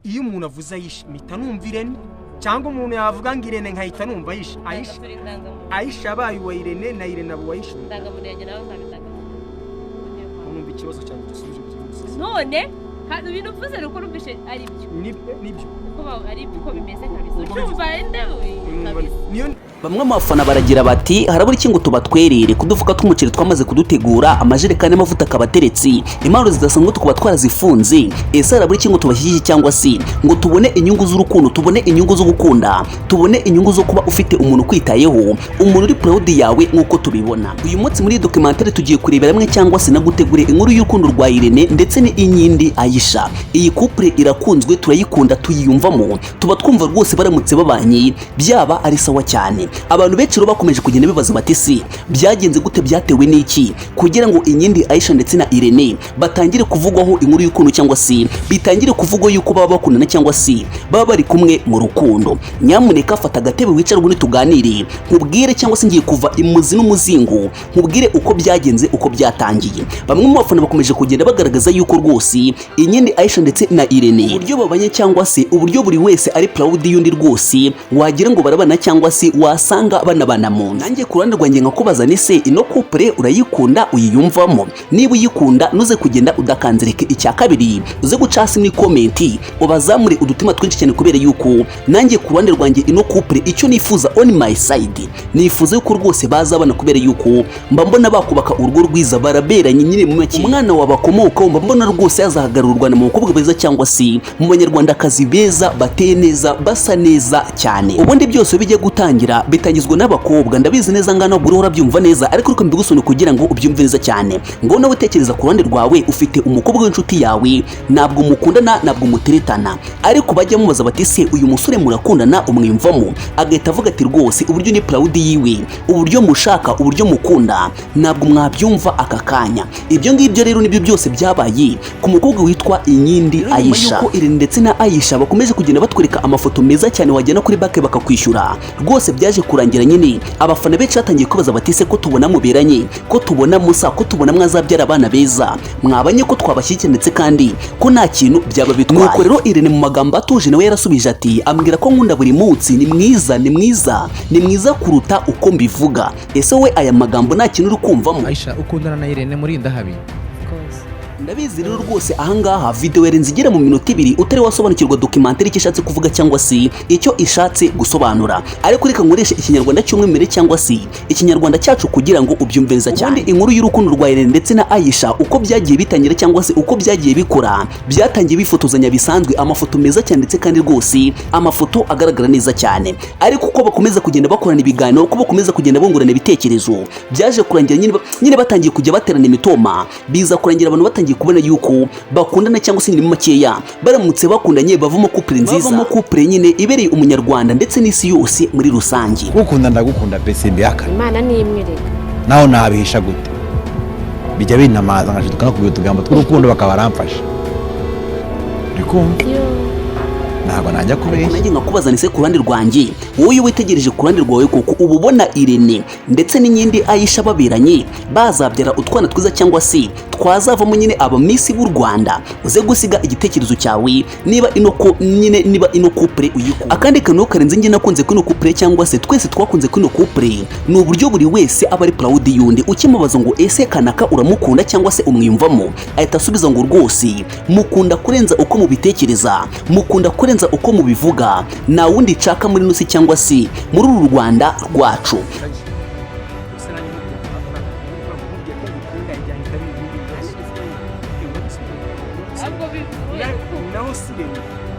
iyo umuntu avuze Aisha mpita numva Irene cyangwa umuntu yavuga ngo Irene nkahita numva Aisha. Aisha abaye uwa Irene na Irene abo Aisha. Ndangamurenge nawe nkabitanga. Numva ikibazo cyane gisubije byose. None ibintu uvuze nuko numvishe ari byo. Nibyo. Kuko ari byo bimeze kabisa. Cyumva endewe kabisa. Bamwe mu bafana baragira bati harabura iki ngo tubatwerere kudufuka tw'umuceri twamaze kudutegura amajerekani y'amavuta akabateretse impano zidasanzwe tukuba twarazifunze ese harabura iki ngo tubashyigikire cyangwa se ngo tubone inyungu z'urukundo tubone inyungu zo gukunda tubone inyungu zo kuba ufite umuntu kwitayeho umuntu uri proud yawe nk'uko tubibona uyu munsi muri documentaire tugiye kurebera hamwe cyangwa se nagutegure inkuru y'urukundo rwa Irene ndetse ni Inkindi Aisha iyi couple irakunzwe turayikunda tuyiyumvamo tuba twumva rwose baramutse babanye byaba ari sawa cyane abantu benshi bakomeje kugenda bibaza bati si byagenze gute byatewe n'iki kugira ngo Inkindi Aisha ndetse na Irene batangire kuvugwaho inkuru y'ukuntu cyangwa si bitangire kuvugwa yuko baba bakundana cyangwa si baba bari kumwe mu rukundo nyamuneka fata agatebe wicara ubundi tuganire nkubwire cyangwa se ngiye kuva imuzi n'umuzingo nkubwire uko byagenze uko byatangiye bamwe mu bafana bakomeje kugenda bagaragaza yuko rwose Inkindi Aisha ndetse na Irene uburyo babanye cyangwa se uburyo buri wese ari proud y'undi rwose wagira ngo barabana cyangwa se wasanga banabana mu nanjye ku ruhande rwanjye nkakubaza ni se ino couple urayikunda uyiyumvamo niba uyikunda nuze kugenda udakanzirike icya kabiri uze guca hasi muri comment ubazamure udutima twinshi cyane kubera yuko nanjye ku ruhande rwanjye ino couple icyo nifuza on my side nifuza yuko rwose bazabana kubera yuko mba mbona bakubaka urugo rwiza baraberanye nyine mu make umwana wabakomoka mba mbona rwose yazahagarura u Rwanda mu bakobwa beza cyangwa se mu banyarwandakazi beza bateye neza basa neza cyane ubundi byose bijye gutangira bitangizwa n'abakobwa ndabizi neza ngano buri hora byumva neza ariko riko mbigusone kugira ngo ubyumve neza cyane ngo nawe tekereza ku ruhande rwawe ufite umukobwa w'inshuti yawe ntabwo mukundana ntabwo muteretana ariko bajya mubaza bati se uyu musore murakundana umwimvamo agahita avuga ati rwose uburyo ni proud yiwe uburyo mushaka uburyo mukunda ntabwo mwabyumva aka kanya ibyo ngibyo rero nibyo byose byabaye ku mukobwa witwa Inkindi Aisha yuko Irene ndetse na Aisha bakomeje kugenda batwereka amafoto meza cyane wajyana kuri bake bakakwishyura rwose byaje kurangira nyine abafana benshi batangiye kubaza bati se ko tubona muberanye ko tubona musa ko tubona mwazabyara abana beza mwabanye ko twabashyigikira ndetse kandi ko nta kintu byaba bitwaye nuko rero Irene mu magambo atuje nawe yarasubije ati ambwira ko nkunda buri munsi ni mwiza kuruta uko mbivuga ese we aya magambo nta kintu uri kumvamo Aisha ukundana na Irene murindahabi ndabizi rero rwose ahangaha video yarenze igera mu minota 2 utari wasobanukirwa documentaire cyashatse kuvuga cyangwa si icyo ishatse gusobanura ariko reka nkoresha ikinyarwanda cy'umwimerere cyangwa si ikinyarwanda cyacu kugira ngo ubyumve neza cyane inkuru y'urukundo rwa Irene ndetse na Aisha uko byagiye bitangira cyangwa se uko byagiye bikora byatangiye bifotozanya bisanzwe amafoto meza cyane ndetse kandi rwose amafoto agaragara neza cyane ariko uko bakomeza kugenda bakorana ibiganiro uko bakomeza kugenda bungurana ibitekerezo byaje kurangira nyine batangiye kujya baterana imitoma biza kurangira abantu batangiye kubona yuko bakundana cyangwa se nyine makeya baramutse bakundanye bavamo couple nziza bavamo couple nyine ibereye umunyarwanda ndetse n'isi yose muri rusange gukunda ndagukunda pese mbiyaka Imana ni imwe reka naho nabihisha gute bijya binamaza ngashiduka no kubiyo tugambo tw'urukundo bakabaramfasha rikumva ntabwo najya kubeshya nanjye nkakubaza nise ku ruhande rwanjye wowe witegereje ku ruhande rwawe kuko ububona Irene ndetse n'Inkindi Aisha baberanye bazabyara utwana twiza cyangwa se twazavamo nyine aba Miss b'u Rwanda uze gusiga igitekerezo cyawe niba ino couple uyikunda akandi kantu karenze nge nakunze kwino couple cyangwa se twese twakunze kwino couple ni uburyo buri wese aba ari proud yundi ukimubaza ngo ese kanaka uramukunda cyangwa se umwimvamo ahita asubiza ngo rwose mukunda kurenza uko mubitekereza mukunda kurenza uko mubivuga na wundi caka muri nusi cyangwa se muri uru Rwanda rwacu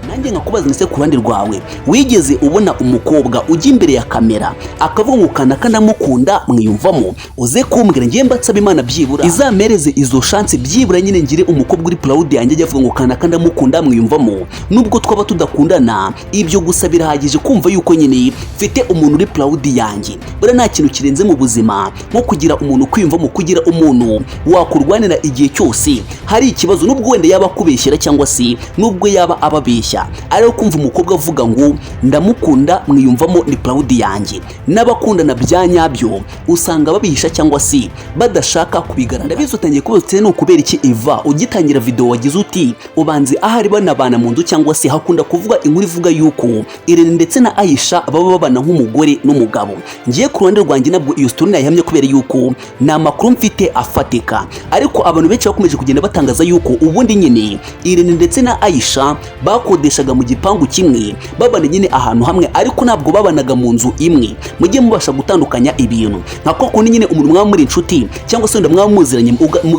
nanjye nkakubaza nise ku ruhande rwawe wigeze ubona umukobwa ujya imbere ya kamera akavuga ngo kanaka ndamukunda mwiyumvamo uze kumbwira ngiye mbatsaba Imana byibura izamereze izo chance byibura nyine ngire umukobwa uri proud yanjye ajya avuga ngo kanaka ndamukunda mwiyumvamo nubwo twaba tudakundana ibyo gusa birahagije kumva yuko nyine mfite umuntu uri proud yanjye bura nta kintu kirenze mu buzima nko kugira umuntu kwiyumvamo kugira umuntu wakurwanira igihe cyose hari ikibazo nubwo wenda yaba kubeshyira cyangwa se nubwo yaba ababeshya kwibeshya ariyo kumva umukobwa avuga ngo ndamukunda mwiyumvamo ni proud yanjye n'abakundana bya nyabyo usanga babihisha cyangwa se badashaka kubigaragaza. Ndabizi utangiye kubaza no kubera iki Eva ugitangira video wagize uti ubanze ahari banabana mu nzu cyangwa se hakunda kuvuga inkuru ivuga yuko Irene ndetse na Aisha baba babana nk'umugore n'umugabo. Ngiye ku ruhande rwanjye nabwo iyo story nayihamye kubera yuko na makuru mfite afatika, ariko abantu benshi bakomeje kugenda batangaza yuko ubundi nyine Irene ndetse na Aisha bakodeshaga mu gipangu kimwe babana nyine ahantu hamwe, ariko ntabwo babanaga mu nzu imwe. Mujye mubasha gutandukanya ibintu nka koko nyine umuntu mwaba muri inshuti cyangwa se mwaba muziranye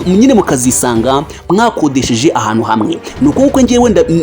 nyine mukazisanga mwakodesheje ahantu hamwe. Nuko uko ngiye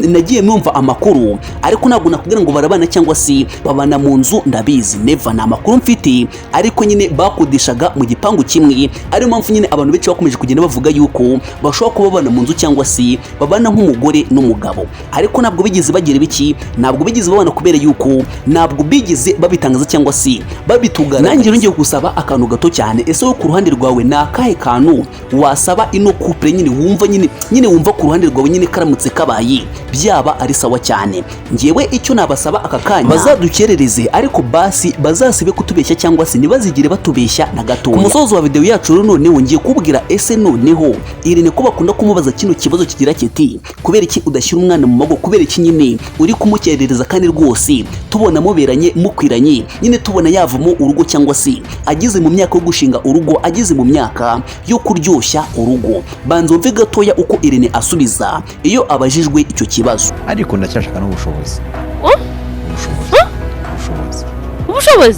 nagiye numva amakuru, ariko ntabwo nakubwira ngo barabana cyangwa se babana mu nzu, ndabizi never, na makuru mfite, ariko nyine bakodeshaga mu gipangu kimwe. Ariyo mpamvu nyine abantu benshi bakomeje kugenda bavuga yuko bashobora kuba babana mu nzu cyangwa se babana nk'umugore n'umugabo, ariko ntabwo bigeze bagira biki, ntabwo bigeze babana kubera yuko ntabwo bigeze babitangaza cyangwa se babitugana. Nanjye ngiye gusaba akantu gato cyane, ese wo ku ruhande rwawe ni akahe kantu wasaba ino couple nyine wumva nyine wumva ku ruhande rwawe nyine karamutse kabaye byaba ari sawa cyane? Ngewe icyo nabasaba aka kanya bazadukerereze, ariko basi bazasibe kutubeshya cyangwa se ntibazigire batubeshya na gato. Ku musozo wa video yacu rero noneho ngiye kubwira ese noneho Irene ko bakunda kumubaza kino kibazo kigira kiti kubera iki udashyira umwana mu mago, kubera iki nyine uri kumukerereza kandi rwose tubona muberanye mukwiranye, nyine tubona yavamo urugo cyangwa se agize mu myaka yo gushinga urugo, agize mu myaka yo kuryoshya urugo. Banza umve gatoya uko Irene asubiza iyo abajijwe icyo kibazo. ariko ndacyashaka n'ubushobozi.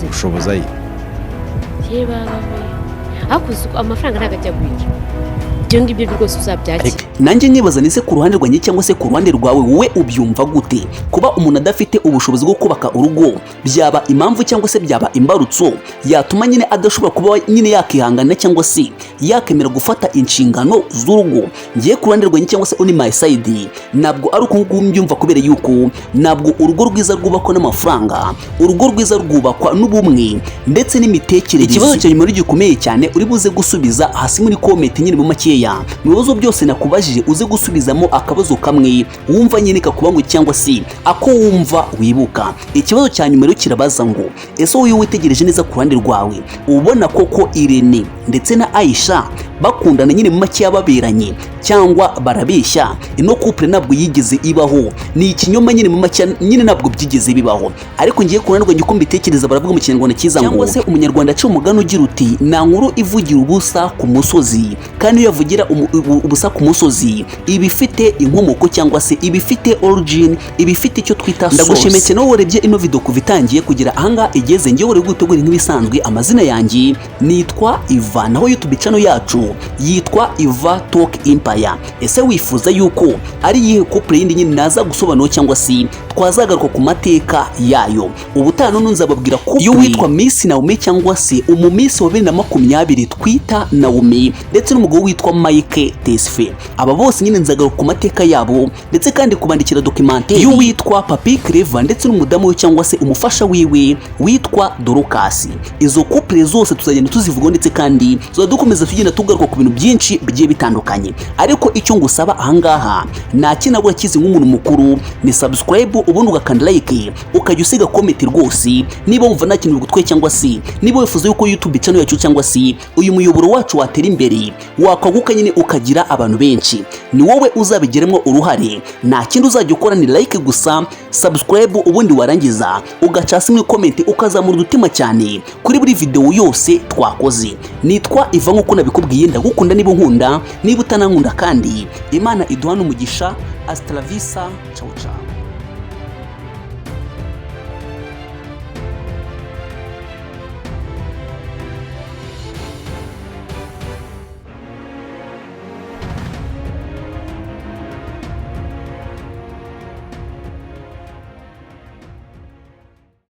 Ubushobozi ayi amafaranga ntabwo ajya ibyo ngibyo rwose uzabyakira. Nanjye nkibaza nise ku ruhande rwanjye cyangwa se ku ruhande rwawe wowe ubyumva gute? Kuba umuntu adafite ubushobozi bwo kubaka urugo byaba impamvu cyangwa se byaba imbarutso yatuma nyine adashobora kuba nyine yakihangana cyangwa se yakemera gufata inshingano z'urugo? Ngiye ku ruhande rwanjye cyangwa se on my side ntabwo ari uko mbyumva, kubera yuko ntabwo urugo rwiza rwubakwa n'amafaranga, urugo rwiza rwubakwa n'ubumwe ndetse n'imitekerereze. Ikibazo cya nyuma gikomeye cyane uri buze gusubiza hasi muri comment nyine mu makeya mu bibazo byose nakubajije uze gusubizamo akabazo kamwe wumva nyine kakubangu cyangwa se ako wumva wibuka. Ikibazo cya nyuma rero kirabaza ngo ese wowe witegereje neza ku ruhande rwawe ubona koko Irene ndetse na Aisha bakundana nyine mu make yababeranye cyangwa barabeshya? Ino couple ntabwo yigeze ibaho, ni ikinyoma nyine mu make nyine ntabwo byigeze bibaho. Ariko ngiye ku ruhande rwanjye uko mbitekereza baravuga mu kinyarwanda cyiza ngo cyangwa se umunyarwanda aciye umugani ugira uti nta nkuru ivugira ubusa ku musozi, kandi iyo yavugira ubusa ku musozi ibifite inkomoko cyangwa se ibifite origin, ibifite icyo twita source. Ndagushimiye cyane wowe urebye ino video kuva itangiye kugera ahanga igeze. Ngiye uri gutegura nk'ibisanzwe, amazina yanjye nitwa Iva, naho YouTube channel yacu yitwa Iva Talk Empire. Ese wifuza yuko ari yihe couple yindi nyine naza gusobanura cyangwa se twazagaruka ku mateka yayo? Ubutano nunzababwira couple iyo witwa Miss Naomi cyangwa se umumisi wa 2020 twita Naomi ndetse n'umugabo witwa Mike Tesfe. Aba bose nyine nzagaruka ku mateka yabo ndetse kandi kubandikira documentaire iyo witwa Papi Clever ndetse n'umudamu we cyangwa se umufasha wiwe witwa Dorocas. Izo couple zose tuzagenda tuzivuga ndetse kandi dukomeza tugenda tugaruka ku bintu byinshi bigiye bitandukanye. Ariko icyo ngusaba ahangaha nta kinabura kizi nk'umuntu mukuru ni subscribe, ubundi ugakanda like, ukajya usiga comment rwose niba wumva nta kintu bigutwaye cyangwa se niba wifuza yuko YouTube channel yacu cyangwa se uyu muyoboro wacu watera imbere wakaguka nyine ukagira abantu benshi. Ni wowe uzabigeremo uruhare, nta kindi uzajya ukora ni like gusa, subscribe, ubundi warangiza ugacasa mu comment ukazamura udutima cyane kuri buri video yose twakoze. Nitwa Iva nkuko nabikubwiye, ndagukunda niba unkunda, niba utanankunda kandi Imana iduhana umugisha. Hasta la vista, ciao ciao.